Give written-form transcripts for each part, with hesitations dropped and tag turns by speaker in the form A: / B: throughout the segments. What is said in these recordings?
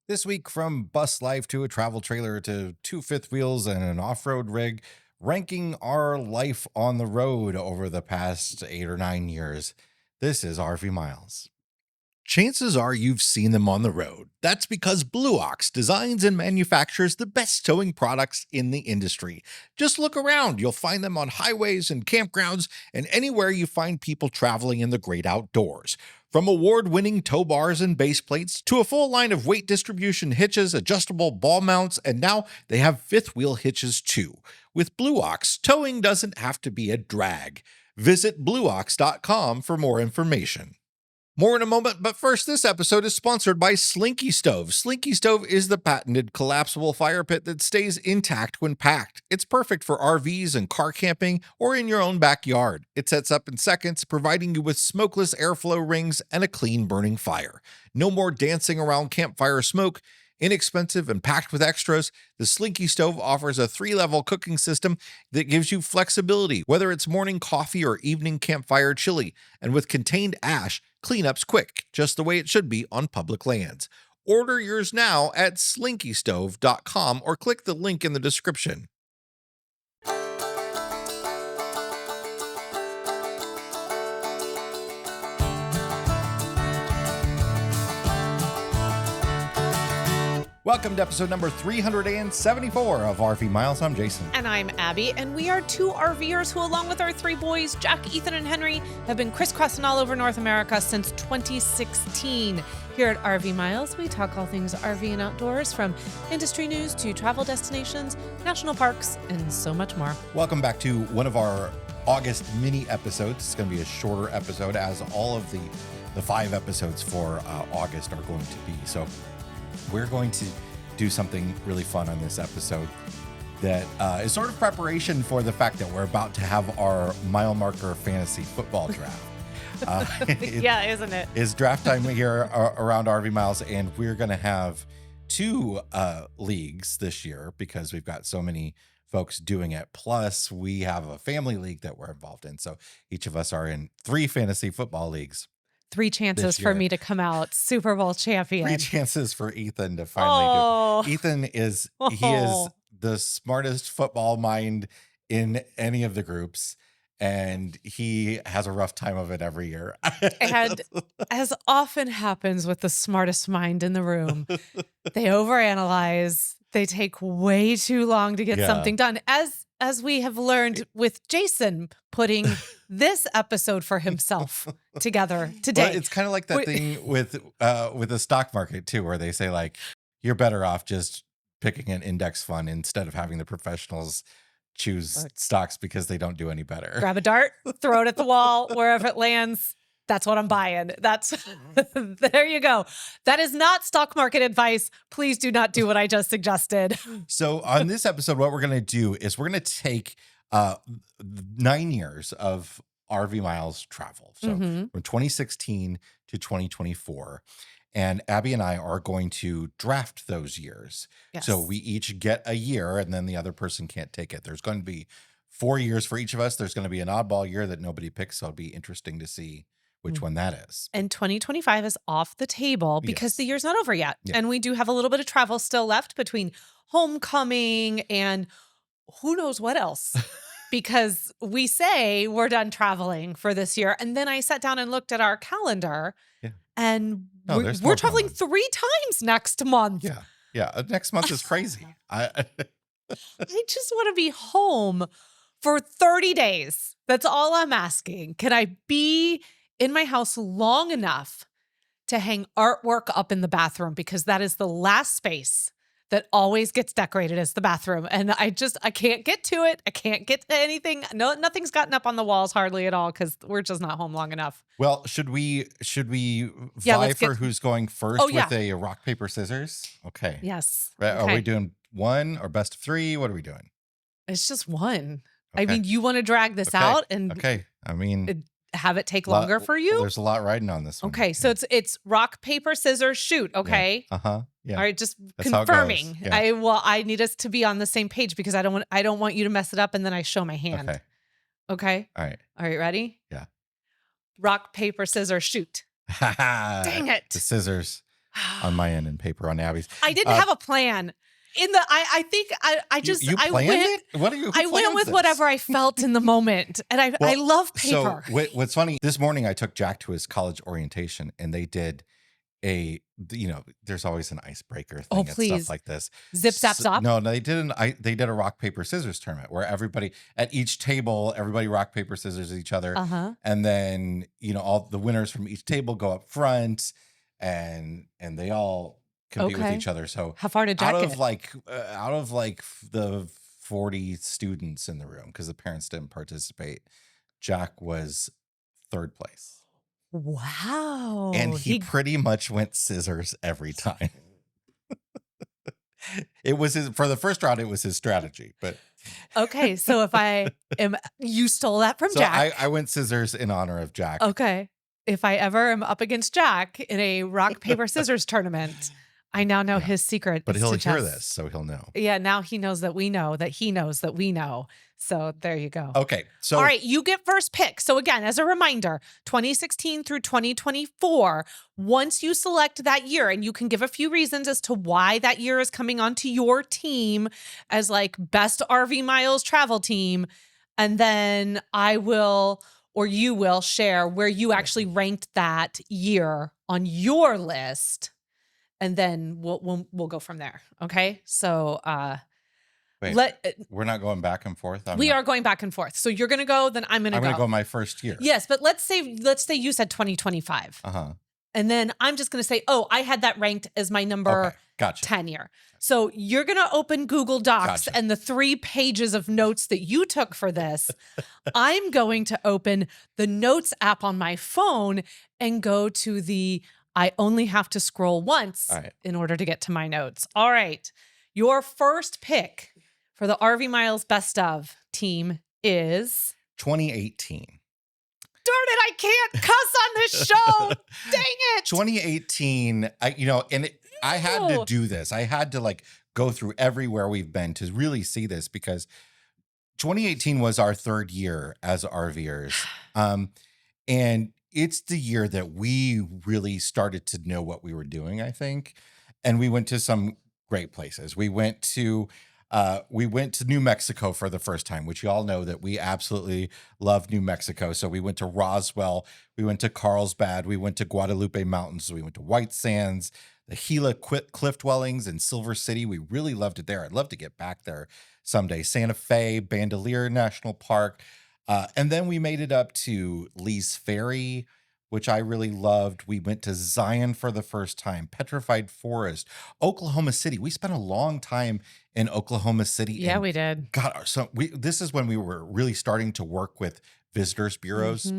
A: This week, from bus life to a travel trailer to two fifth wheels and an off road rig, ranking our life on the road over the past 8 or 9 years. This is RV Miles. Chances are you've seen them on the road. That's because Blue Ox designs and manufactures the best towing products in the industry. Just look around. You'll find them on highways and campgrounds and anywhere you find people traveling in the great outdoors. From award-winning tow bars and base plates to a full line of weight distribution hitches, adjustable ball mounts, and now they have fifth wheel hitches too. With Blue Ox, towing doesn't have to be a drag. Visit blueox.com for more information. More in a moment, but first, this episode is sponsored by Slinky Stove. Slinky Stove is the patented collapsible fire pit that stays intact when packed. It's perfect for RVs and car camping or in your own backyard. It sets up in seconds, providing you with smokeless airflow rings and a clean burning fire. No more dancing around campfire smoke. Inexpensive and packed with extras, the Slinky Stove offers a 3-level cooking system that gives you flexibility, whether it's morning coffee or evening campfire chili. And with contained ash, cleanup's quick, just the way it should be on public lands. Order yours now at slinkystove.com or click the link in the description. Welcome to episode number 374 of RV Miles. I'm Jason.
B: And I'm Abby, and we are two RVers who, along with our three boys, Jack, Ethan, and Henry, have been crisscrossing all over North America since 2016. Here at RV Miles, we talk all things RV and outdoors, from industry news to travel destinations, national parks, and so much more.
A: Welcome back to one of our August mini episodes. It's going to be a shorter episode, as all of the 5 episodes for August are going to be. So we're going to do something really fun on this episode that is sort of preparation for the fact that we're about to have our mile marker fantasy football draft.
B: Yeah, isn't it?
A: It's draft time here around RV Miles, and we're going to have 2 leagues this year because we've got so many folks doing it. Plus, we have a family league that we're involved in. So each of us are in 3 fantasy football leagues.
B: 3 chances for me to come out Super Bowl champion.
A: 3 chances for Ethan to finally do. Ethan is the smartest football mind in any of the groups, and he has a rough time of it every year.
B: And as often happens with the smartest mind in the room, they overanalyze. They take way too long to get something done. As we have learned with Jason putting this episode for himself together today.
A: Well, it's kind of like that thing with the stock market too, where they say, like, you're better off just picking an index fund instead of having the professionals choose stocks because they don't do any better.
B: Grab a dart, throw it at the wall, wherever it lands. That's what I'm buying. There you go. That is not stock market advice. Please do not do what I just suggested.
A: So on this episode, what we're going to do is we're going to take 9 years of RV Miles travel. So from 2016 to 2024. And Abby and I are going to draft those years.
B: Yes.
A: So we each get a year, and then the other person can't take it. There's going to be 4 years for each of us. There's going to be an oddball year that nobody picks. So it'll be interesting to see which one that is.
B: And 2025 is off the table because the year's not over yet.
A: Yeah.
B: And we do have a little bit of travel still left between homecoming and who knows what else. Because we say we're done traveling for this year. And then I sat down and looked at our calendar and we're traveling 3 times next month.
A: Yeah. Yeah. Next month is crazy.
B: I just want to be home for 30 days. That's all I'm asking. Can I be in my house long enough to hang artwork up in the bathroom? Because that is the last space that always gets decorated as the bathroom. And I can't get to it. I can't get to anything. No, nothing's gotten up on the walls hardly at all because we're just not home long enough.
A: Well, should we vie for who's going first with a rock, paper, scissors? Okay.
B: Yes.
A: Right.
B: Okay.
A: Are we doing 1 or best of 3? What are we doing?
B: It's just 1.
A: Okay.
B: I mean, you want to drag this out and
A: I mean,
B: have it take longer for you?
A: There's a lot riding on this one.
B: Okay, so it's rock, paper, scissors, shoot. Okay.
A: Yeah. Yeah.
B: All right, just
A: That's
B: confirming.
A: How it goes. Yeah.
B: I need us to be on the same page because I don't want you to mess it up and then I show my hand.
A: Okay.
B: Okay.
A: All right.
B: All right, ready?
A: Yeah.
B: Rock, paper, scissors, shoot. Dang it.
A: The scissors. on my end and paper on Abby's.
B: I didn't have a plan. I think I just
A: You
B: I
A: planned
B: went
A: it? What are you?
B: I went with whatever I felt in the moment, and I love paper.
A: So what's funny? This morning I took Jack to his college orientation, and they did there's always an icebreaker
B: Oh,
A: thing and stuff
B: please.
A: like this.
B: Zip, zap, zop?
A: No, they didn't. They did a rock paper scissors tournament where everybody at each table, everybody rock paper scissors each other, and then all the winners from each table go up front, and they all compete with each other. So
B: how far did Jack
A: out
B: get?
A: of the 40 students in the room, because the parents didn't participate, Jack was third place.
B: Wow.
A: And he pretty much went scissors every time. It was for the first round, it was his strategy. But
B: okay, so you stole that from Jack.
A: I went scissors in honor of Jack.
B: Okay. If I ever am up against Jack in a rock, paper, scissors tournament, I now know his secret.
A: But he'll hear this, so he'll know.
B: Yeah, now he knows that we know that he knows that we know. So there you go.
A: Okay. So
B: all right, you get first pick. So again, as a reminder, 2016 through 2024, once you select that year, and you can give a few reasons as to why that year is coming onto your team as like best RV miles travel team, and then I will or you will share where you actually ranked that year on your list. And then we'll go from there. Okay. So
A: wait, we're not going back and forth.
B: We are going back and forth. So you're gonna go, then I'm gonna
A: go my first year.
B: Yes, but let's say you said 2025. And then I'm just gonna say, oh, I had that ranked as my number 10 year. So you're gonna open Google Docs and the 3 pages of notes that you took for this. I'm going to open the notes app on my phone and go to the I only have to scroll once in order to get to my notes. All right. Your first pick for the RV Miles Best Of team is
A: 2018.
B: Darn it, I can't cuss on this show. Dang it.
A: 2018, I had to do this. I had to go through everywhere we've been to really see this, because 2018 was our 3rd year as RVers. And it's the year that we really started to know what we were doing, I think. And we went to some great places. We went to New Mexico for the first time, which you all know that we absolutely love New Mexico. So we went to Roswell, we went to Carlsbad, we went to Guadalupe Mountains, we went to White Sands, the Gila Cliff Dwellings in Silver City. We really loved it there. I'd love to get back there someday. Santa Fe, Bandelier National Park. And then we made it up to Lee's Ferry, which I really loved. We went to Zion for the first time, Petrified Forest, Oklahoma City. We spent a long time in Oklahoma City.
B: Yeah, we did.
A: This is when we were really starting to work with visitors bureaus.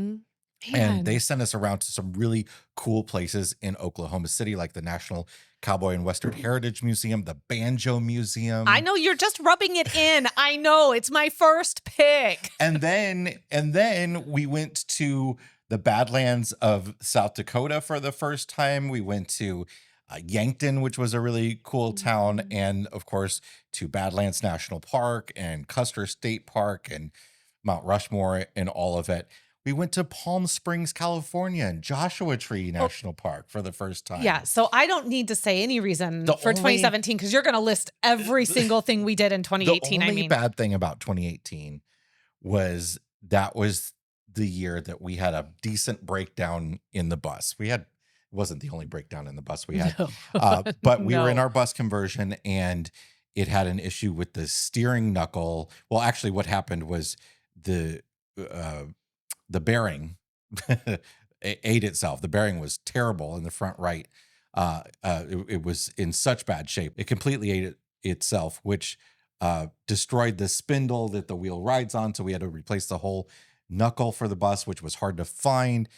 A: And they sent us around to some really cool places in Oklahoma City, like the National Cowboy and Western Heritage Museum, the Banjo Museum.
B: I know, you're just rubbing it in. I know, it's my first pick.
A: And then we went to the Badlands of South Dakota for the first time. We went to Yankton, which was a really cool town. And of course, to Badlands National Park and Custer State Park and Mount Rushmore and all of it. We went to Palm Springs, California, and Joshua Tree National Park for the first time.
B: Yeah, so I don't need to say any reason for 2017, because you're going to list every single thing we did in 2018.
A: The only bad thing about 2018 was that was the year that we had a decent breakdown in the bus. It wasn't the only breakdown in the bus we had, but we were in our bus conversion, and it had an issue with the steering knuckle. Well, actually, what happened was the bearing ate itself. The bearing was terrible in the front right. It was in such bad shape. It completely ate itself, which destroyed the spindle that the wheel rides on. So we had to replace the whole knuckle for the bus, which was hard to find.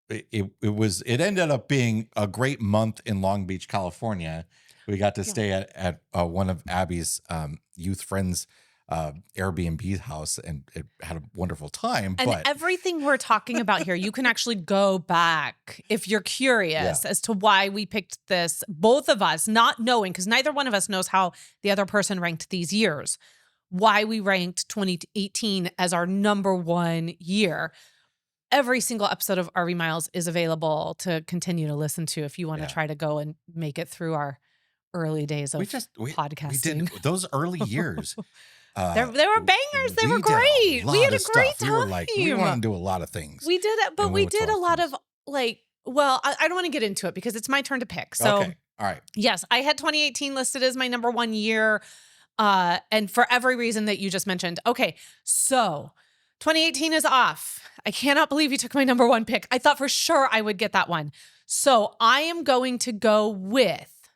A: It ended up being a great month in Long Beach, California. We got to stay at one of Abby's youth friends' Airbnb house, and it had a wonderful time.
B: And everything we're talking about here, you can actually go back if you're curious as to why we picked this, both of us, not knowing, because neither one of us knows how the other person ranked these years, why we ranked 2018 as our number 1 year. every single episode of RV Miles is available to continue to listen to if you want to
A: Yeah.
B: try to go and make it through our early days of
A: We
B: podcasting.
A: did those early years.
B: They were bangers. They were
A: We did a
B: great. We
A: lot
B: had
A: of
B: a great
A: stuff. We were like, we
B: time.
A: want to do a lot of things.
B: We did it, but
A: and
B: we
A: went to
B: did a
A: all
B: lot
A: things.
B: of I don't want to get into it because it's my turn to pick. So
A: Okay. All right.
B: yes, I had 2018 listed as my number one year. And for every reason that you just mentioned. Okay, so 2018 is off. I cannot believe you took my number one pick. I thought for sure I would get that one. So I am going to go with,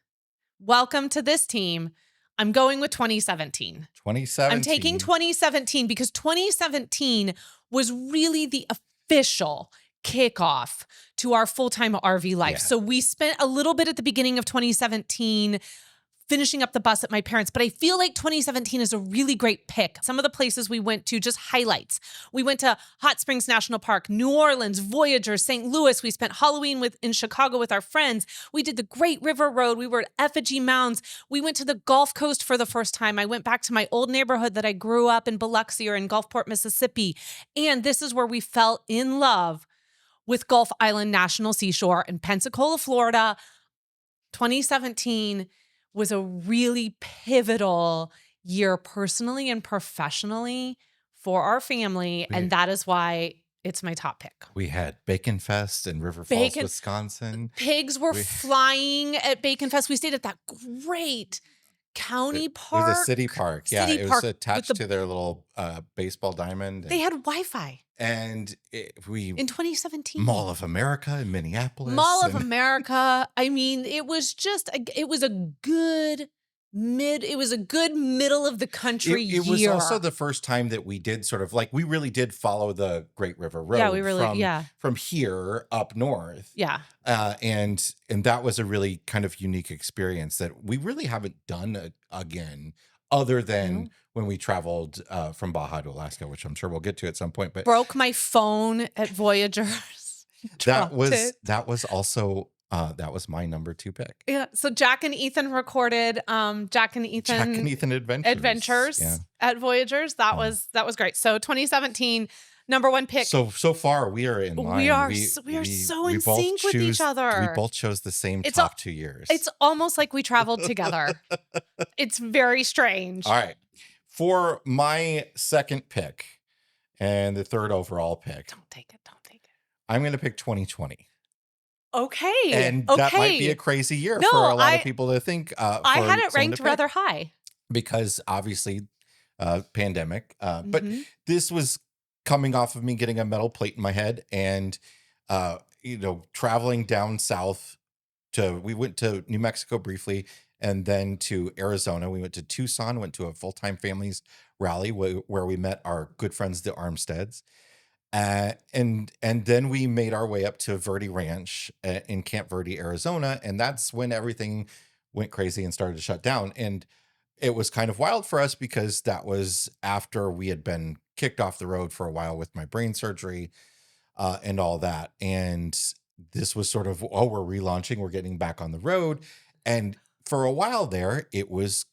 B: welcome to this team. I'm going with 2017.
A: 2017.
B: I'm taking 2017 because 2017 was really the official kickoff to our full-time RV life.
A: Yeah.
B: So we spent a little bit at the beginning of 2017 finishing up the bus at my parents', but I feel like 2017 is a really great pick. Some of the places we went to, just highlights. We went to Hot Springs National Park, New Orleans, Voyageur, St. Louis. We spent Halloween in Chicago with our friends. We did the Great River Road. We were at Effigy Mounds. We went to the Gulf Coast for the first time. I went back to my old neighborhood that I grew up in, Biloxi, or in Gulfport, Mississippi. And this is where we fell in love with Gulf Island National Seashore in Pensacola, Florida. 2017 was a really pivotal year personally and professionally for our family. And that is why it's my top pick.
A: We had Bacon Fest in River Falls, Wisconsin.
B: Pigs were flying at Bacon Fest. We stayed at that great county park.
A: It was a city park. Yeah,
B: City
A: it
B: park
A: was attached to their little baseball diamond.
B: They had Wi-Fi.
A: And
B: in 2017.
A: Mall of America in Minneapolis.
B: Mall of America. I mean, it was just, it was a good middle of the country year.
A: It was also the first time that we did sort of like, we really did follow the Great River Road.
B: Yeah, we really,
A: from here up north.
B: Yeah.
A: And that was a really kind of unique experience that we really haven't done again, other than when we traveled from Baja to Alaska, which I'm sure we'll get to at some point. But
B: broke my phone at Voyageurs.
A: that was also that was my number two pick.
B: Yeah. So Jack and Ethan recorded Jack and Ethan Adventures at Voyageurs. That was great. So 2017 number one pick.
A: So far we are in line.
B: We are so in sync with each other.
A: We both chose the same top 2 years.
B: It's almost like we traveled together. It's very strange.
A: All right. For my second pick and the third overall pick.
B: Don't take it.
A: I'm going to pick 2020.
B: Okay.
A: And that might be a crazy year for a lot of people to think.
B: I had it ranked rather high.
A: Because obviously pandemic. But this was coming off of me getting a metal plate in my head and, traveling down south we went to New Mexico briefly and then to Arizona. We went to Tucson, went to a full-time families rally where we met our good friends, the Armsteads. And then we made our way up to Verde Ranch in Camp Verde, Arizona. And that's when everything went crazy and started to shut down. And it was kind of wild for us because that was after we had been kicked off the road for a while with my brain surgery and all that. And this was sort of, we're relaunching, we're getting back on the road. And for a while there, it was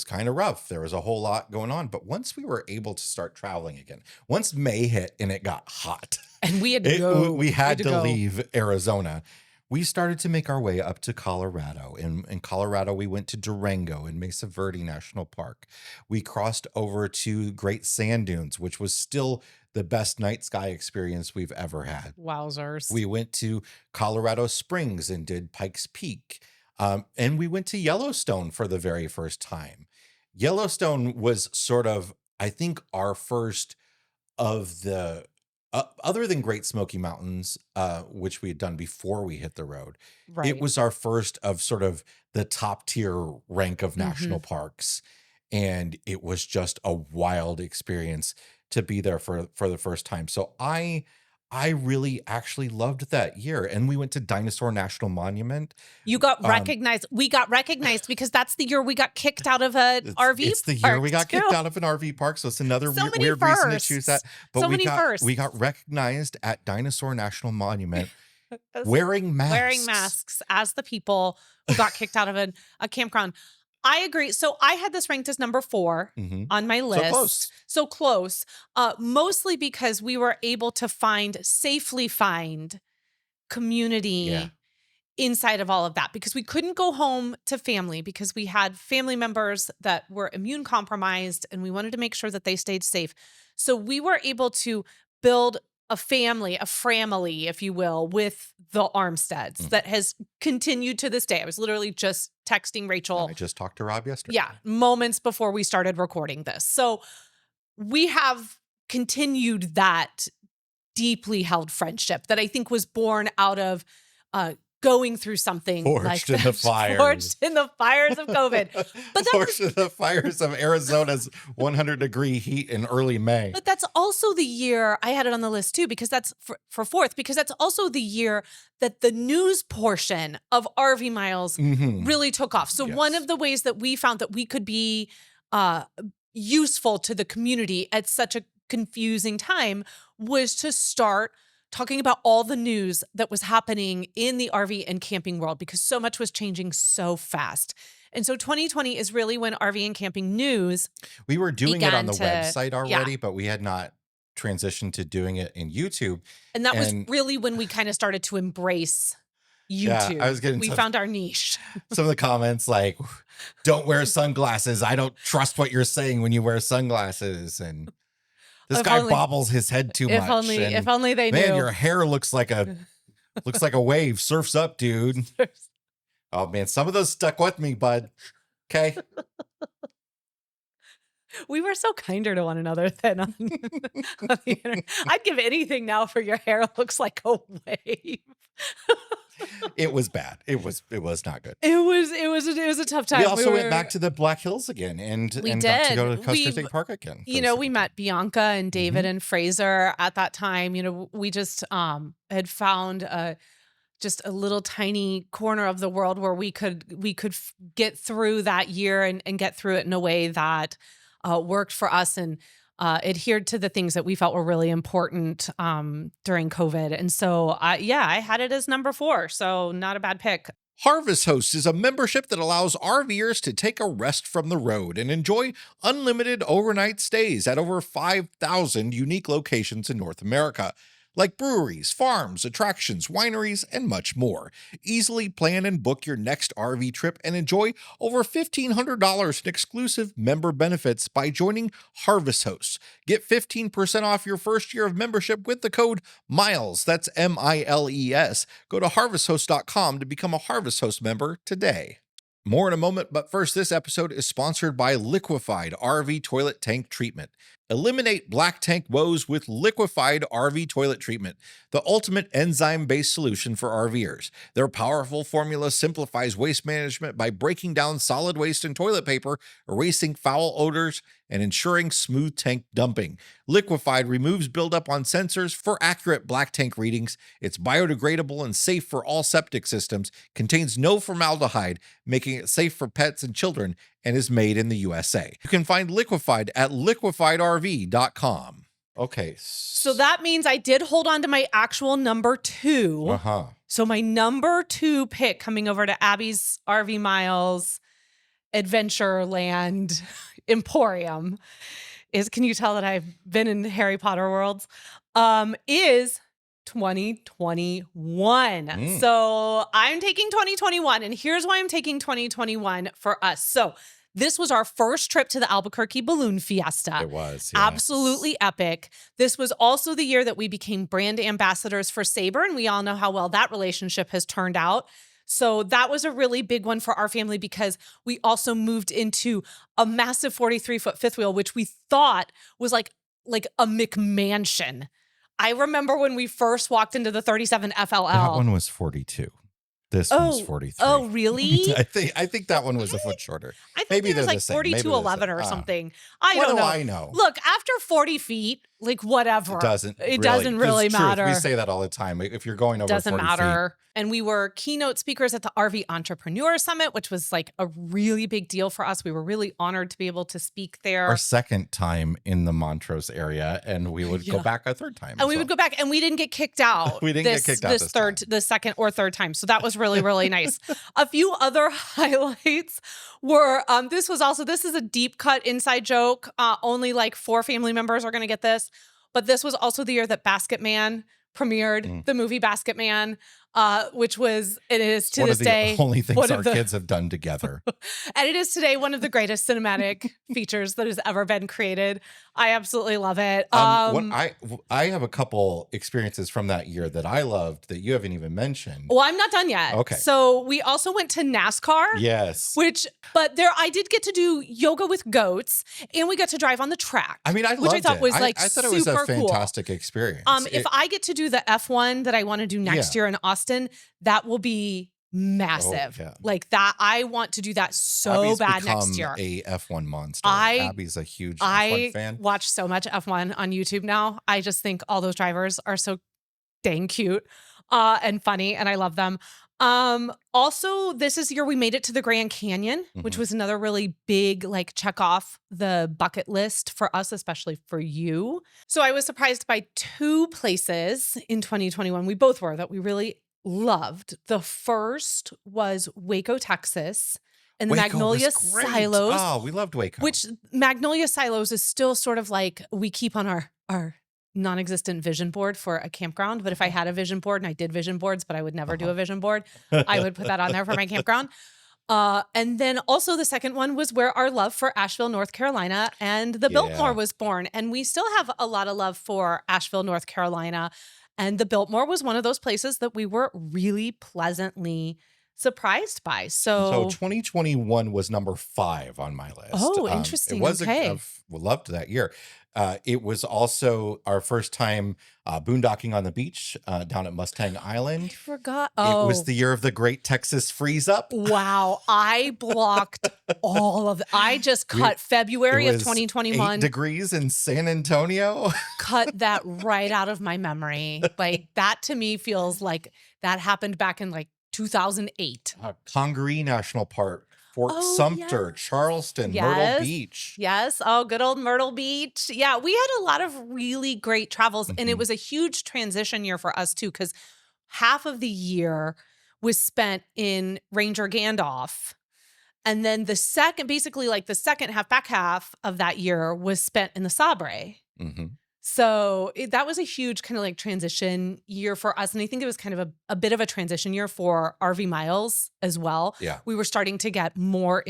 A: kind of rough. There was a whole lot going on. But once we were able to start traveling again, once May hit and it got hot,
B: and we had to go.
A: We had to leave Arizona. We started to make our way up to Colorado. In Colorado, we went to Durango and Mesa Verde National Park. We crossed over to Great Sand Dunes, which was still the best night sky experience we've ever had.
B: Wowzers.
A: We went to Colorado Springs and did Pikes Peak. And we went to Yellowstone for the very first time. Yellowstone was sort of, I think, our first of the, other than Great Smoky Mountains, which we had done before we hit the road.
B: Right.
A: It was our first of sort of the top tier rank of national parks. And it was just a wild experience to be there for the first time. So I really actually loved that year. And we went to Dinosaur National Monument.
B: You got recognized. We got recognized because that's the year we got kicked out of an RV park.
A: It's the year we got kicked out of an RV park. So it's another weird reason to choose that. But we got recognized at Dinosaur National Monument wearing masks.
B: Wearing masks as the people who got kicked out of a campground. I agree. So I had this ranked as number 4
A: Mhm.
B: on my
A: So
B: list.
A: close.
B: So close. Mostly because we were able to safely find
A: Yeah.
B: community inside of all of that, because we couldn't go home to family because we had family members that were immune compromised and we wanted to make sure that they stayed safe. So we were able to build a family, if you will, with the Armsteads
A: Mm.
B: that has continued to this day. I was literally just texting Rachel,
A: I just talked to Rob
B: yeah,
A: yesterday.
B: moments before we started recording this. So we have continued that deeply held friendship that I think was born out of uh, going through something like
A: Forged in the
B: that,
A: fires.
B: forged in the fires of COVID. But that
A: Forged
B: was,
A: in the fires of Arizona's 100-degree heat in early May.
B: but that's also the year I had it on the list too, because that's for fourth, because that's also the year that the news portion of RV Miles
A: Mhm.
B: really took off. So one
A: Yes.
B: of the ways that we found that we could be uh, useful to the community at such a confusing time was to start talking about all the news that was happening in the RV and camping world, because so much was changing so fast. And so 2020 is really when RV and camping news
A: We were doing it on
B: began
A: the
B: to,
A: website
B: yeah.
A: already, but we had not transitioned to doing it in YouTube.
B: And that was
A: And
B: really when we kind of started to embrace
A: yeah, I
B: YouTube.
A: was getting
B: We found our niche.
A: some of the comments like, don't wear sunglasses. I don't trust what you're saying when you wear sunglasses. And this
B: If
A: guy
B: only,
A: bobbles his head too much.
B: if
A: And
B: only they
A: man,
B: knew.
A: your hair looks like a wave. Surf's up, dude. Oh man, some of those stuck with me, bud. Okay.
B: We were so kinder to one another than on, on the internet. I'd give anything now for your hair looks like a wave.
A: It was bad. It was not good.
B: It was a tough time.
A: We also went back to the Black Hills again and
B: We
A: got to go to
B: did.
A: Custer State Park again.
B: We met Bianca and David and Fraser at that time. We just had found just a little tiny corner of the world where we could get through that year and get through it in a way that worked for us and adhered to the things that we felt were really important during COVID. And so, I had it as number 4. So not a bad pick.
A: Harvest Host is a membership that allows RVers to take a rest from the road and enjoy unlimited overnight stays at over 5,000 unique locations in North America, like breweries, farms, attractions, wineries, and much more. Easily plan and book your next RV trip and enjoy over $1,500 in exclusive member benefits by joining Harvest Hosts. Get 15% off your first year of membership with the code MILES. That's MILES. Go to harvesthost.com to become a Harvest Host member today. More in a moment, but first, this episode is sponsored by Liquefied RV Toilet Tank Treatment. Eliminate black tank woes with Liquefied RV Toilet Treatment, the ultimate enzyme-based solution for RVers. Their powerful formula simplifies waste management by breaking down solid waste and toilet paper, erasing foul odors, and ensuring smooth tank dumping. Liquefied removes buildup on sensors for accurate black tank readings. It's biodegradable and safe for all septic systems, contains no formaldehyde, making it safe for pets and children, and is made in the USA. You can find Liquefied at liquefiedrv.com. Okay.
B: So that means I did hold on to my actual number 2.
A: Uh-huh.
B: So my number 2 pick coming over to Abby's RV Miles Adventureland Emporium is, can you tell that I've been in Harry Potter worlds? Is 2021. So I'm taking 2021, and here's why I'm taking 2021 for us. So this was our first trip to the Albuquerque Balloon Fiesta.
A: It was, yes.
B: Absolutely epic. This was also the year that we became brand ambassadors for Sabre, and we all know how well that relationship has turned out. So that was a really big one for our family because we also moved into a massive 43-foot fifth wheel, which we thought was like a McMansion. I remember when we first walked into the 37 FLL.
A: That one was 42. This one's 43.
B: Oh, really?
A: I think that one was a foot shorter.
B: I think
A: Maybe
B: there was
A: they're
B: like
A: the same. Maybe
B: 4211
A: they're the
B: or
A: same.
B: something. I
A: What
B: don't
A: do
B: know.
A: I know?
B: Look, after 40 feet, like whatever.
A: It
B: doesn't really
A: it's truth.
B: matter.
A: We say that all the time. If you're going over
B: Doesn't
A: 40
B: matter. And we were keynote speakers at the RV Entrepreneur Summit, which was like a really big deal for us. We were really honored to be able to speak there.
A: our second time in the Montrose area, and we would go back a third time.
B: And we would go back, and we didn't get kicked out.
A: We didn't get kicked out this time.
B: The second or third time. So that was really, really nice. A few other highlights this is a deep cut inside joke. Only like 4 family members are going to get this. But this was also the year that Basket Man premiered,
A: Mm.
B: the movie Basket Man, which was, it is to
A: One
B: this
A: of the
B: day,
A: only things
B: one
A: our
B: of the,
A: kids have done together.
B: and it is today one of the greatest cinematic features that has ever been created. I absolutely love it.
A: What I have a couple experiences from that year that I loved that you haven't even mentioned.
B: Well, I'm not done yet.
A: Okay.
B: So we also went to NASCAR.
A: Yes.
B: But there, I did get to do yoga with goats, and we got to drive on the track.
A: I mean, I
B: which
A: loved
B: I thought
A: it.
B: was like
A: I thought it
B: super
A: was a
B: cool.
A: fantastic experience.
B: If I get to do the F1 that I want to do next year in Austin, that will be massive.
A: Oh, yeah.
B: Like that, I want to do that so
A: Abby's
B: bad
A: become
B: next year.
A: a F1 monster. Abby's a huge F1 fan.
B: I watch so much F1 on YouTube now. I just think all those drivers are so dang cute and funny, and I love them. Also, this is the year we made it to the Grand Canyon, which was another really big, like, check off the bucket list for us, especially for you. So I was surprised by 2 places in 2021. We both were that we really loved. The first was Waco, Texas, and the
A: Waco
B: Magnolia
A: was great.
B: Silos.
A: Oh, we loved Waco.
B: Which Magnolia Silos is still sort of like we keep on our non-existent vision board for a campground. But if I had a vision board, and I did vision boards, but I would never do a vision board, I would put that on there for my campground. And then also the second one was where our love for Asheville, North Carolina and the Biltmore was born. And we still have a lot of love for Asheville, North Carolina. And the Biltmore was one of those places that we were really pleasantly surprised by. So
A: 2021 was number 5 on my list.
B: Oh, interesting.
A: It was
B: okay.
A: I've loved that year. It was also our first time boondocking on the beach down at Mustang
B: I
A: Island.
B: forgot.
A: It was the year of the Great Texas Freeze Up.
B: Wow. I blocked all of I just cut February of 2021.
A: 8 degrees in San Antonio.
B: Cut that right out of my memory. Like that to me feels like that happened back in like 2008.
A: Congaree National Park, Fort Sumter, Charleston, Myrtle Beach.
B: Yes. Oh, good old Myrtle Beach. Yeah, we had a lot of really great travels, and it was a huge transition year for us too, because half of the year was spent in Ranger Gandalf. And then the second, basically like the second half, back half of that year was spent in the Sabre. So that was a huge kind of like transition year for us. And I think it was kind of a bit of a transition year for RV Miles as well.
A: Yeah.
B: We were starting to get more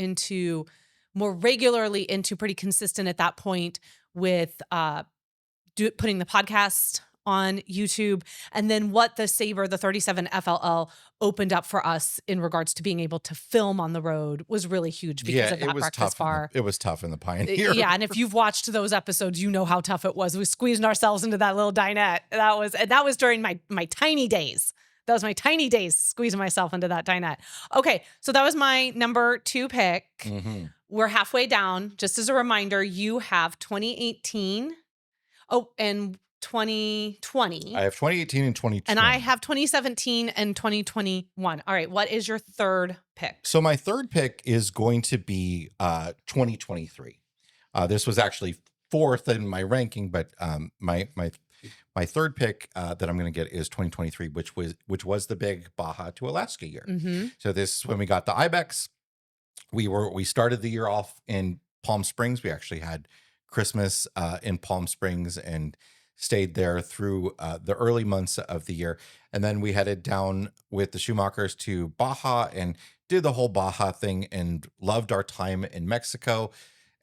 B: regularly into pretty consistent at that point with putting the podcast on YouTube. And then what the Sabre, the 37 FLL opened up for us in regards to being able to film on the road was really huge because of that breakfast bar.
A: It was tough in the Pioneer.
B: Yeah, and if you've watched those episodes, you know how tough it was. We squeezed ourselves into that little dinette. That was during my tiny days. That was my tiny days, squeezing myself into that dinette. Okay, so that was my number 2 pick. We're halfway down. Just as a reminder, you have 2018. Oh, and 2020.
A: I have 2018 and 2020.
B: And I have 2017 and 2021. All right, what is your third pick?
A: So my third pick is going to be 2023. This was actually 4th in my ranking, but my third pick that I'm going to get is 2023, which was the big Baja to Alaska year. So this is when we got the Ibex. We started the year off in Palm Springs. We actually had Christmas in Palm Springs and stayed there through the early months of the year. And then we headed down with the Schumachers to Baja and did the whole Baja thing and loved our time in Mexico,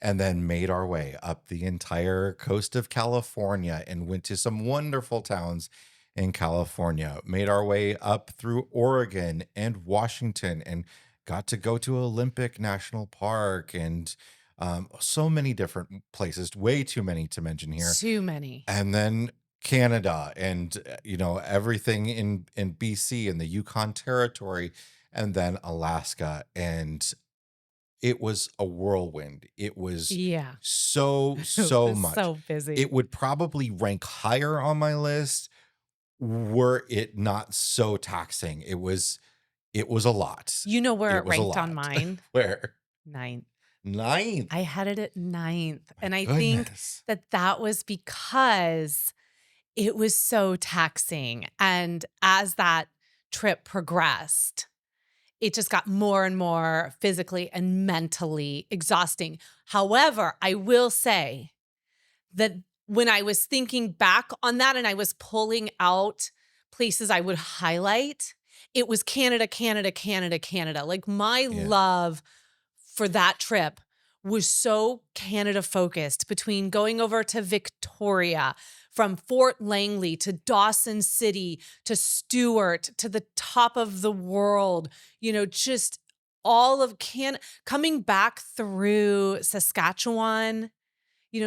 A: and then made our way up the entire coast of California and went to some wonderful towns in California, made our way up through Oregon and Washington, and got to go to Olympic National Park and so many different places, way too many to mention here.
B: Too many.
A: And then Canada and, everything in BC and the Yukon Territory, and then Alaska. And it was a whirlwind. It was so much.
B: So busy.
A: It would probably rank higher on my list were it not so taxing. It was a lot.
B: You know where it
A: was a
B: ranked on
A: lot.
B: mine?
A: Where?
B: 9th.
A: 9th.
B: I had it at 9th. And I
A: Goodness.
B: think that was because it was so taxing. And as that trip progressed, it just got more and more physically and mentally exhausting. However, I will say that when I was thinking back on that and I was pulling out places I would highlight, it was Canada, Canada, Canada, Canada. Like my
A: Yeah.
B: love for that trip was so Canada focused between going over to Victoria, from Fort Langley to Dawson City to Stewart to the top of the world, just all of coming back through Saskatchewan,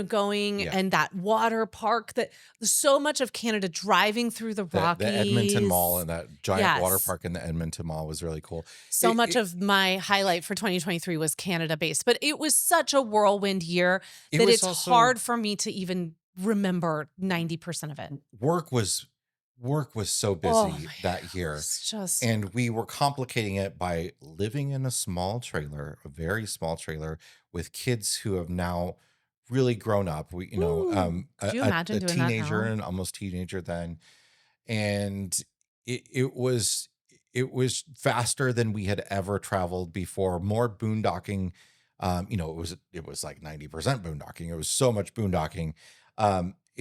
B: going
A: Yeah.
B: and that water park, that so much of Canada, driving through the
A: The Edmonton Mall
B: Rockies.
A: and that giant water
B: Yes.
A: park in the Edmonton Mall was really cool.
B: So
A: It
B: much
A: it
B: of my highlight for 2023 was Canada based, but it was such a whirlwind year
A: it
B: that
A: was
B: it's
A: also
B: hard for me to even remember 90% of it.
A: work was work was so
B: Oh
A: busy
B: my God,
A: that year.
B: it's just,
A: And we were complicating it by living in a small trailer, a very small trailer with kids who have now really grown up. We,
B: ooh, could
A: a,
B: you
A: a,
B: imagine
A: a
B: doing that
A: teenager
B: now?
A: and almost teenager then. And it was faster than we had ever traveled before, more boondocking. It was like 90% boondocking. It was so much boondocking.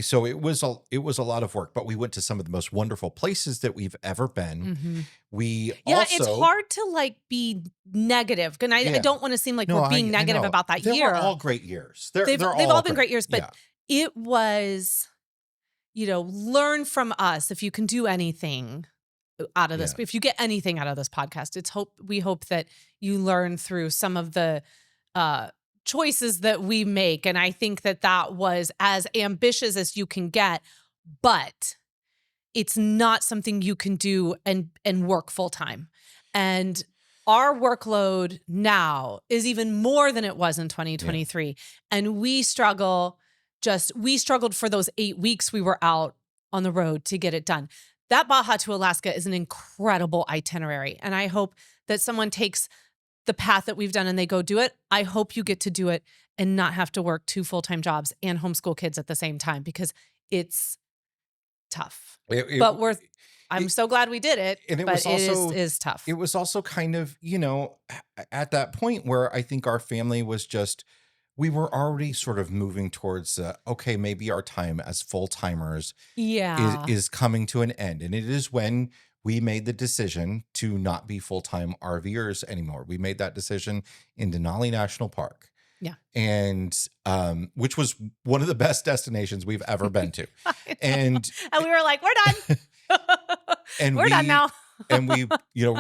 A: So it was a lot of work, but we went to some of the most wonderful places that we've ever been.
B: Hmm.
A: We
B: Yeah, it's
A: also,
B: hard to like be negative. And I
A: yeah,
B: don't want to seem like
A: no,
B: we're
A: I
B: being
A: I
B: negative
A: know
B: about that
A: they were all
B: year.
A: great years. They're
B: They've
A: they're
B: they've
A: all
B: all been
A: great.
B: great years, but
A: Yeah,
B: it was, learn from us if you can do anything out of this.
A: yeah.
B: If you get anything out of this podcast, we hope that you learn through some of the uh choices that we make. And I think that that was as ambitious as you can get, but it's not something you can do and work full time. And our workload now is even more than it was in
A: Yeah.
B: 2023. And we struggled for those 8 weeks we were out on the road to get it done. That Baja to Alaska is an incredible itinerary. And I hope that someone takes the path that we've done and they go do it. I hope you get to do it and not have to work 2 full-time jobs and homeschool kids at the same time, because it's tough.
A: It, it,
B: But I'm
A: it,
B: so glad we did it,
A: and
B: but it is
A: it
B: tough.
A: was also kind of, at that point where I think our family was just, we were already sort of moving towards, okay, maybe our time as full timers is
B: Yeah.
A: is coming to an end, and it is when we made the decision to not be full time RVers anymore. We made that decision in Denali National Park,
B: Yeah.
A: and which was one of the best destinations we've ever been to,
B: I know.
A: and
B: And we were like, "We're done.
A: and
B: We're done
A: we
B: now."
A: and we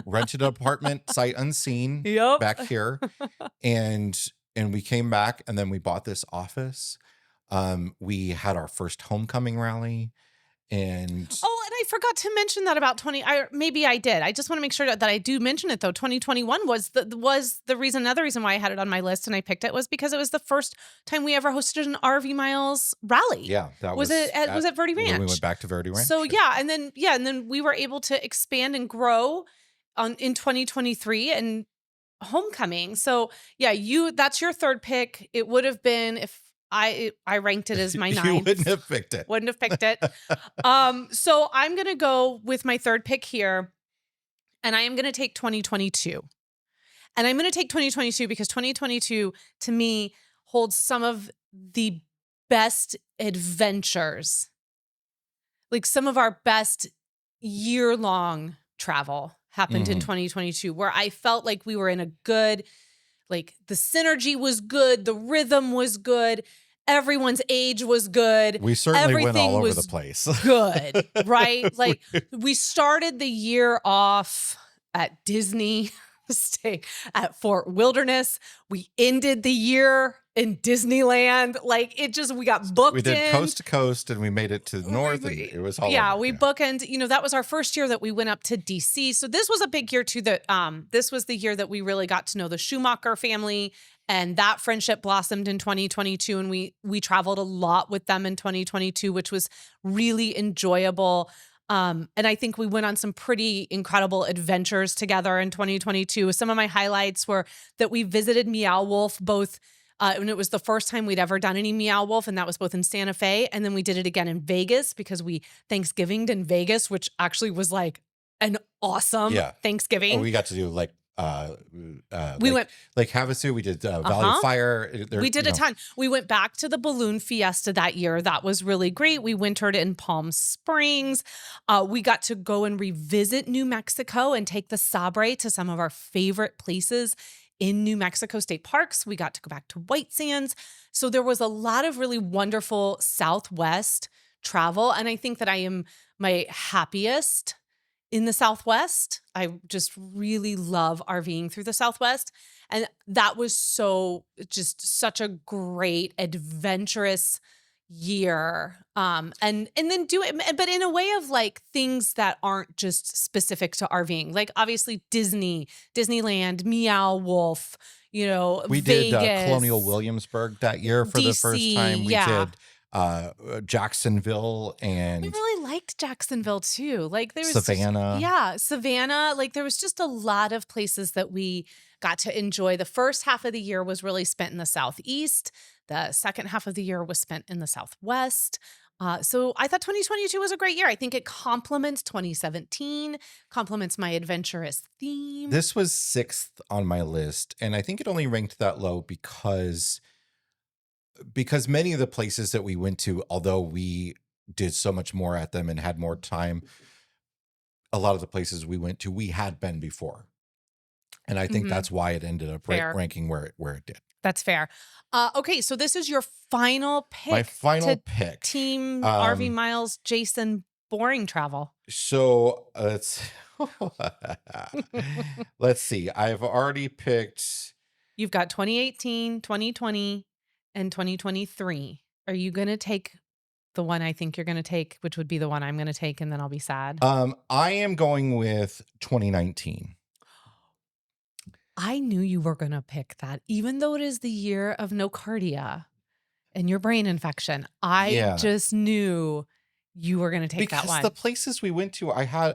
A: rented an apartment sight unseen
B: Yep.
A: back here, and we came back, and then we bought this office. We had our first homecoming rally, and
B: Oh, and I forgot to mention that about maybe I did. I just want to make sure that I do mention it though. 2021 was the reason, another reason why I had it on my list and I picked it was because it was the first time we ever hosted an RV Miles rally.
A: yeah, that
B: Was
A: was
B: it was at Verde
A: when we went
B: Ranch?
A: back to Verde Ranch.
B: So yeah, and then we were able to expand and grow in 2023 and homecoming. So yeah, that's your third pick. It would have been if I ranked it as my
A: You
B: ninth.
A: wouldn't have picked it.
B: Wouldn't have picked it. So I'm gonna go with my third pick here, and I am gonna take 2022. And I'm gonna take 2022 because 2022 to me holds some of the best adventures, like some of our best year-long travel happened in
A: Mhm.
B: 2022, where I felt like we were in a good, like the synergy was good, the rhythm was good, everyone's age was good,
A: We certainly went all
B: everything
A: over the
B: was
A: place.
B: good, right? Like we started the year off at Disney, stay at Fort Wilderness. We ended the year in Disneyland. Like we got
A: We
B: booked
A: did
B: in.
A: coast to coast, and we made it to the north, and it was all
B: Yeah,
A: over.
B: we
A: Yeah.
B: bookend. That was our first year that we went up to DC. So this was a big year too. That this was the year that we really got to know the Schumacher family, and that friendship blossomed in 2022. And we traveled a lot with them in 2022, which was really enjoyable. And I think we went on some pretty incredible adventures together in 2022. Some of my highlights were that we visited Meow Wolf both. And it was the first time we'd ever done any Meow Wolf, and that was both in Santa Fe, and then we did it again in Vegas because we Thanksgivinged in Vegas, which actually was like an awesome
A: Yeah. Oh,
B: Thanksgiving.
A: we got to do like uh,
B: We went
A: Lake Havasu. We did Valley of
B: uh-huh.
A: Fire. There,
B: We did a ton. We went back to the balloon fiesta that year. That was really great. We wintered in Palm Springs. We got to go and revisit New Mexico and take the Sabre to some of our favorite places in New Mexico state parks. We got to go back to White Sands. So there was a lot of really wonderful Southwest travel. And I think that I am my happiest in the Southwest. I just really love RVing through the Southwest. And that was just such a great adventurous year. And then do it, but in a way of like things that aren't just specific to RVing. Like obviously Disneyland, Meow Wolf,
A: we did Colonial
B: Vegas,
A: Williamsburg that year for the first
B: DC.
A: time. We
B: Yeah.
A: did Jacksonville
B: I
A: and
B: really liked Jacksonville too. Like there was
A: Savannah.
B: yeah, Savannah. Like there was just a lot of places that we got to enjoy. The first half of the year was really spent in the Southeast. The second half of the year was spent in the Southwest. So I thought 2022 was a great year. I think it complements 2017, complements my adventurous theme.
A: This was 6th on my list, and I think it only ranked that low because many of the places that we went to, although we did so much more at them and had more time, a lot of the places we went to, we had been before. And I think
B: Mhm.
A: that's why it ended up
B: Fair.
A: ranking where it did.
B: That's fair. Okay, so this is your final pick
A: My final
B: to
A: pick.
B: Team RV Miles Jason Boring Travel.
A: So let's see. I've already picked.
B: You've got 2018, 2020, and 2023. Are you going to take the one I think you're going to take, which would be the one I'm going to take, and then I'll be sad?
A: I am going with 2019.
B: I knew you were going to pick that, even though it is the year of nocardia and your brain infection. I
A: Yeah.
B: just knew you were going to take that
A: Because
B: one.
A: the places we went to, I had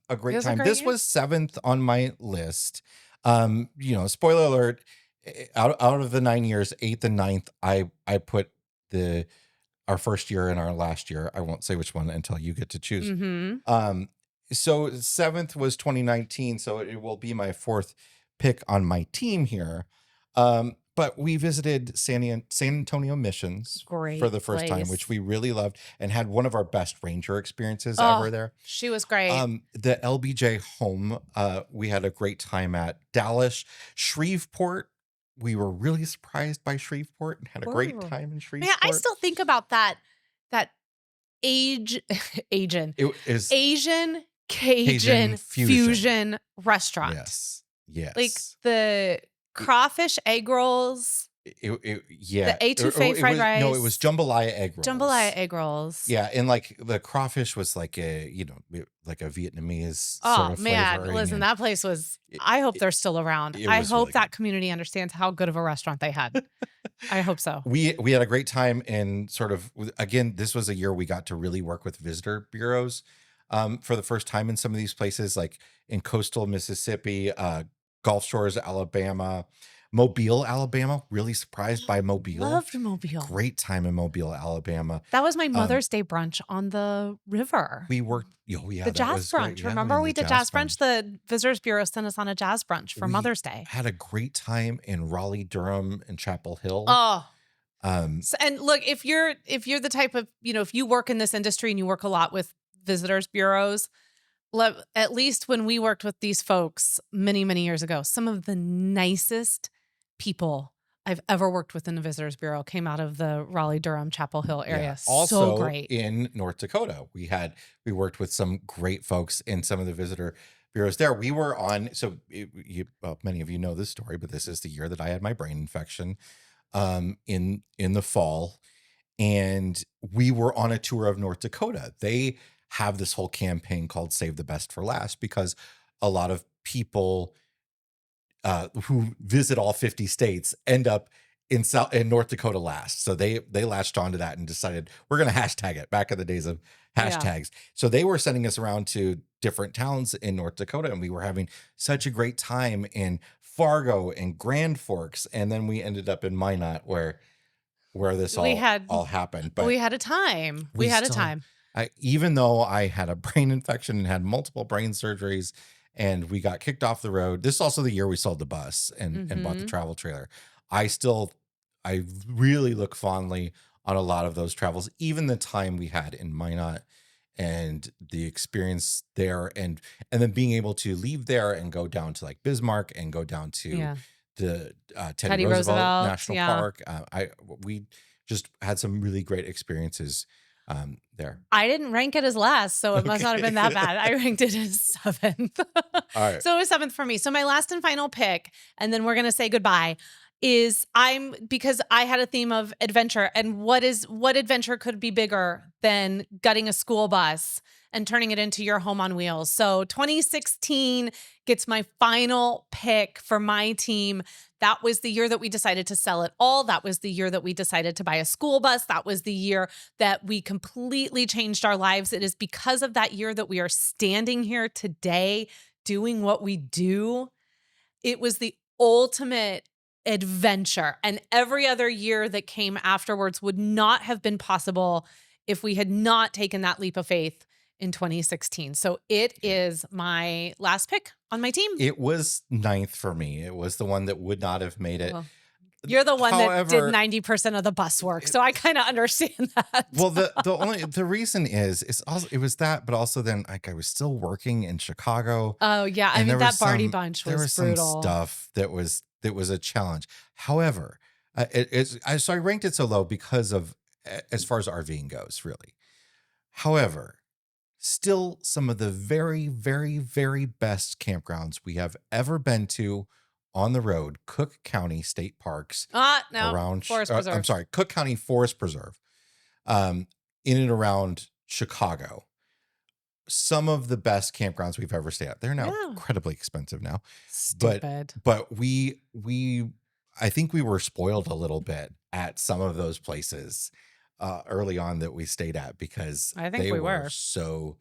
A: a great
B: was a
A: time.
B: great
A: This
B: year.
A: was 7th on my list. Spoiler alert, out of the 9 years, 8th and 9th, I put our first year and our last year. I won't say which one until you get to choose.
B: Mm-hmm.
A: So 7th was 2019, so it will be my 4th pick on my team here. But we visited San Antonio Missions
B: Great
A: for the first time,
B: place.
A: which we really loved and had one of our best ranger experiences
B: Oh,
A: ever there.
B: She was great.
A: The LBJ home, we had a great time at. Dallas, Shreveport. We were really surprised by Shreveport and had a great
B: Ooh.
A: time in
B: Man,
A: Shreveport.
B: I still think about that Asian
A: It is
B: Cajun
A: Cajun
B: fusion restaurant.
A: Yes.
B: Like the crawfish egg rolls,
A: Yeah.
B: the etouffee fried rice.
A: No, it was jambalaya egg rolls.
B: Jambalaya egg rolls.
A: Yeah, and like the crawfish was like like a Vietnamese
B: Oh
A: sort of
B: man,
A: flavoring.
B: listen, that place was. I hope they're still around.
A: it
B: I
A: was
B: hope
A: really
B: that
A: good.
B: community understands how good of a restaurant they had. I hope so.
A: We had a great time in sort of, again, this was a year we got to really work with visitor bureaus for the first time in some of these places, like in coastal Mississippi, Gulf Shores, Alabama, Mobile, Alabama. Really surprised by Mobile.
B: Loved Mobile.
A: Great time in Mobile, Alabama.
B: That was my Mother's Day brunch on the river.
A: We worked. Oh yeah,
B: the
A: that
B: jazz
A: was
B: brunch.
A: great. Yeah,
B: Remember
A: the
B: we did jazz brunch? The Visitors Bureau sent us on a jazz brunch for
A: We
B: Mother's Day.
A: Had a great time in Raleigh, Durham, and Chapel Hill.
B: Oh,
A: Um,
B: and look, if you're the type of, if you work in this industry and you work a lot with visitors bureaus, at least when we worked with these folks many, many years ago, some of the nicest people I've ever worked with in the visitors bureau came out of the Raleigh, Durham, Chapel Hill area.
A: yeah.
B: So
A: Also
B: great.
A: in North Dakota, we worked with some great folks in some of the visitor bureaus there. We were on, so many of you know this story, but this is the year that I had my brain infection in the fall, and we were on a tour of North Dakota. They have this whole campaign called Save the Best for Last because a lot of people who visit all 50 states end up in North Dakota last. So they latched onto that and decided we're going to hashtag it, back in the days of hashtags. Yeah. So they were sending us around to different towns in North Dakota, and we were having such a great time in Fargo and Grand Forks. And then we ended up in Minot where this all happened. But
B: we had a time. We had a time.
A: Even though I had a brain infection and had multiple brain surgeries and we got kicked off the road. This is also the year we sold the bus and bought the travel trailer. I really look fondly on a lot of those travels, even the time we had in Minot and the experience there, and then being able to leave there and go down to like Bismarck and go down to the Teddy Roosevelt National Park. We just had some really great experiences there.
B: I didn't rank it as last, so it must not have been that bad. I ranked it as 7th.
A: All right.
B: So it was 7th for me. So my last and final pick, and then we're going to say goodbye, is because I had a theme of adventure, and what adventure could be bigger than gutting a school bus and turning it into your home on wheels. So 2016 gets my final pick for my team. That was the year that we decided to sell it all. That was the year that we decided to buy a school bus. That was the year that we completely changed our lives. It is because of that year that we are standing here today doing what we do. It was the ultimate adventure, and every other year that came afterwards would not have been possible if we had not taken that leap of faith in 2016. So it is my last pick on my team.
A: It was 9th for me. It was the one that would not have made it.
B: Well, you're the one that did 90% of the bus work, so I kind of understand that.
A: Well, the reason is also it was that, but also then like I was still working in Chicago.
B: Oh yeah, I mean that Barty Bunch was brutal.
A: There was some stuff that was a challenge. However, so I ranked it so low because of as far as RVing goes, really. However, still some of the very, very, very best campgrounds we have ever been to on the road, Cook County State Parks.
B: Around Forest Preserve.
A: I'm sorry, Cook County Forest Preserve, in and around Chicago. Some of the best campgrounds we've ever stayed at. They're now incredibly expensive now.
B: Stupid.
A: But I think we were spoiled a little bit at some of those places early on that we stayed at because
B: I think
A: they
B: we
A: were so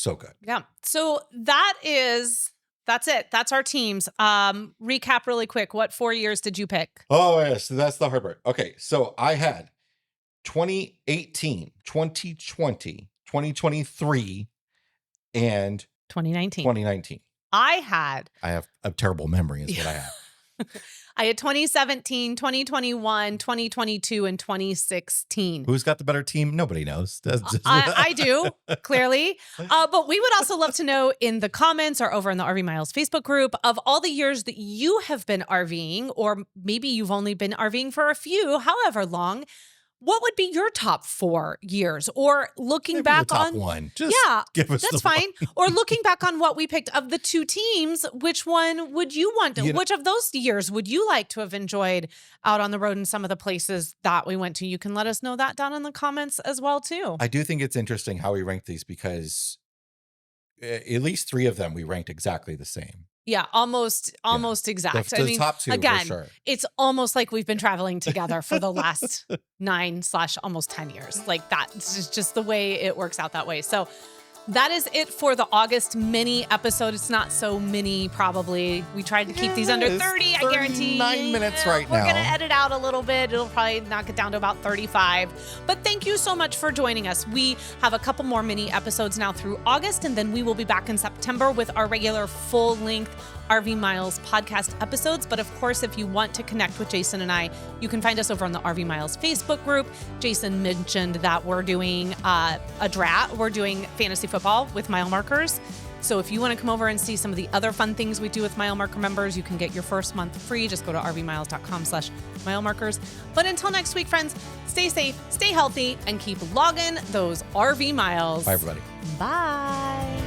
A: good.
B: Yeah. So that's it. That's our teams. Recap really quick. What 4 years did you pick?
A: Oh, yes. That's the hard part. Okay. So I had 2018, 2020, 2023, and
B: 2019. I
A: have a terrible memory is what I have.
B: I had 2017, 2021, 2022, and 2016.
A: Who's got the better team? Nobody knows.
B: I do, clearly. But we would also love to know in the comments or over in the RV Miles Facebook group of all the years that you have been RVing, or maybe you've only been RVing for a few, however long. What would be your top 4 years? Or looking
A: Maybe
B: back
A: the top
B: on
A: one. Just give us
B: that's fine. Or looking back on what we picked of the 2 teams, which one would you want to, which of those years would you like to have enjoyed out on the road in some of the places that we went to? You can let us know that down in the comments as well too.
A: I do think it's interesting how we ranked these because at least 3 of them we ranked exactly the same.
B: Yeah, almost exact.
A: The top 2
B: again,
A: for sure.
B: It's almost like we've been traveling together for the last 9/almost 10 years. Like that's just the way it works out that way. So that is it for the August mini episode. It's not so mini, probably. We tried to keep these under 30, I guarantee.
A: 9 minutes right now.
B: We're going to edit out a little bit. It'll probably knock it down to about 35. But thank you so much for joining us. We have a couple more mini episodes now through August, and then we will be back in September with our regular full-length RV Miles podcast episodes. But of course, if you want to connect with Jason and I, you can find us over on the RV Miles Facebook group. Jason mentioned that we're doing a draft. We're doing fantasy football with mile markers. So if you want to come over and see some of the other fun things we do with mile marker members, you can get your first month free. Just go to rvmiles.com/mile markers. But until next week, friends, stay safe, stay healthy, and keep logging those RV miles.
A: Bye, everybody.
B: Bye.